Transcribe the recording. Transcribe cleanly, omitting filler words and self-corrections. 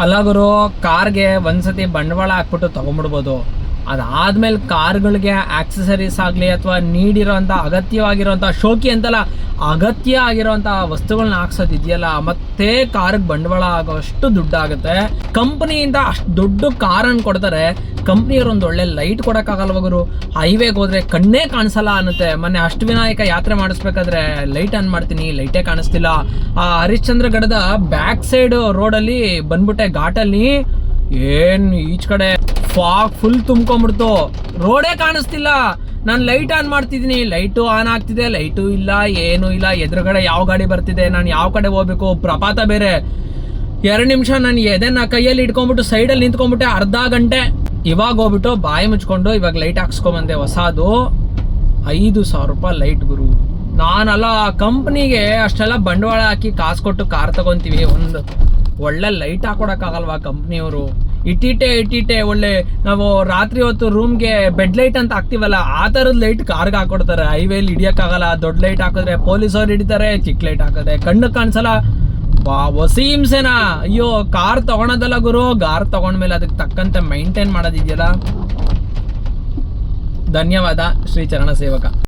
ಅಲ್ಲ ಗುರು, ಕಾರ್ಗೆ ಒಂದ್ಸತಿ ಬಂಡವಾಳ ಹಾಕ್ಬಿಟ್ಟು ತಗೊಂಡ್ಬಿಡ್ಬೋದು. ಅದಾದ್ಮೇಲೆ ಕಾರ್ಗಳಿಗೆ ಆಕ್ಸೆಸರೀಸ್ ಆಗಲಿ ಅಥವಾ ನೀಡಿರೋಂಥ ಅಗತ್ಯವಾಗಿರೋಂಥ ಶೋಕಿ ಅಂತಲ್ಲ, ಅಗತ್ಯ ಆಗಿರೋಂಥ ವಸ್ತುಗಳನ್ನ ಹಾಕ್ಸೋದಿದೆಯಲ್ಲ, ಮತ್ತೆ ಕಾರ್ಗೆ ಬಂಡವಾಳ ಆಗೋಷ್ಟು ದುಡ್ಡಾಗುತ್ತೆ. ಕಂಪ್ನಿಯಿಂದ ಅಷ್ಟು ದೊಡ್ಡ ಕಾರನ್ನು ಕೊಡ್ತಾರೆ, ಕಂಪ್ನಿಯವ್ರು ಒಂದು ಒಳ್ಳೆ ಲೈಟ್ ಕೊಡೋಕ್ಕಾಗಲ್ವ ಗುರು? ಹೈವೇಗೆ ಹೋದ್ರೆ ಕಣ್ಣೇ ಕಾಣಿಸಲ್ಲ ಅನ್ನುತ್ತೆ. ಮೊನ್ನೆ ಅಷ್ಟವಿನಾಯಕ ಯಾತ್ರೆ ಮಾಡಿಸ್ಬೇಕಾದ್ರೆ ಲೈಟ್ ಆನ್ ಮಾಡ್ತೀನಿ, ಲೈಟೇ ಕಾಣಿಸ್ತಿಲ್ಲ. ಆ ಹರಿಶ್ಚಂದ್ರ ಗಢದ ಬ್ಯಾಕ್ ಸೈಡ್ ರೋಡಲ್ಲಿ ಬಂದ್ಬಿಟ್ಟೆ, ಘಾಟಲ್ಲಿ ಏನ್ ಈಚ್ ಕಡೆ ಫಾಗ್ ಫುಲ್ ತುಂಬ್ಕೊಂಡ್ಬಿಡ್ತು, ರೋಡೇ ಕಾಣಿಸ್ತಿಲ್ಲ. ನಾನು ಲೈಟ್ ಆನ್ ಮಾಡ್ತಿದ್ದೀನಿ, ಲೈಟು ಆನ್ ಆಗ್ತಿದೆ, ಲೈಟು ಇಲ್ಲ, ಏನೂ ಇಲ್ಲ. ಎದುರುಗಡೆ ಯಾವ ಗಾಡಿ ಬರ್ತಿದೆ, ನಾನು ಯಾವ ಕಡೆ ಹೋಗ್ಬೇಕು, ಪ್ರಪಾತ ಬೇರೆ. 2 ನಿಮಿಷ ನಾನು ಎದೆನ ಕೈಯಲ್ಲಿ ಇಟ್ಕೊಂಡ್ಬಿಟ್ಟು ಸೈಡಲ್ಲಿ ನಿಂತ್ಕೊಂಡ್ಬಿಟ್ಟೆ, ಅರ್ಧ ಗಂಟೆ. ಇವಾಗ ಹೋಗ್ಬಿಟ್ಟು ಬಾಯಿ ಮುಚ್ಕೊಂಡು ಇವಾಗ ಲೈಟ್ ಹಾಕ್ಸ್ಕೊಂಬಂದೆ ಹೊಸದು. 5,000 ರೂಪಾಯಿ ಲೈಟ್ ಗುರು. ನಾನಲ್ಲ, ಕಂಪ್ನಿಗೆ ಅಷ್ಟೆಲ್ಲ ಬಂಡವಾಳ ಹಾಕಿ ಕಾಸು ಕೊಟ್ಟು ಕಾರ್ ತಗೊಂತೀವಿ, ಒಂದು ಒಳ್ಳೆ ಲೈಟ್ ಹಾಕೊಡಕ್ಕಾಗಲ್ವಾ ಕಂಪ್ನಿಯವರು? ಇಟ್ಟಿಟ್ಟೆ ಒಳ್ಳೆ ನಾವು ರಾತ್ರಿ ಹೊತ್ತು ರೂಮ್ಗೆ ಬೆಡ್ ಲೈಟ್ ಅಂತ ಹಾಕ್ತಿವಲ್ಲ, ಆ ಥರದ ಲೈಟ್ ಕಾರ್ಗೆ ಹಾಕೊಡ್ತಾರೆ. ಹೈವೇಲಿ ಹಿಡಿಯೋಕ್ಕಾಗಲ್ಲ, ದೊಡ್ಡ ಲೈಟ್ ಹಾಕಿದ್ರೆ ಪೊಲೀಸವ್ರು ಹಿಡಿತಾರೆ, ಚಿಕ್ಕ ಲೈಟ್ ಹಾಕಿದ್ರೆ ಕಣ್ಣು ಕಾಣಿಸಲ್ಲ. ಹೊಸಿ ಹಿಂಸೆನಾ? ಅಯ್ಯೋ, ಕಾರ್ ತಗೊಳೋದಲ್ಲ ಗುರು, ಕಾರ್ ತಗೊಂಡ್ಮೇಲೆ ಅದಕ್ಕೆ ತಕ್ಕಂತೆ ಮೈಂಟೈನ್ ಮಾಡೋದಿದೆಯಲ್ಲ. ಧನ್ಯವಾದ ಶ್ರೀ ಚರಣ ಸೇವಕ.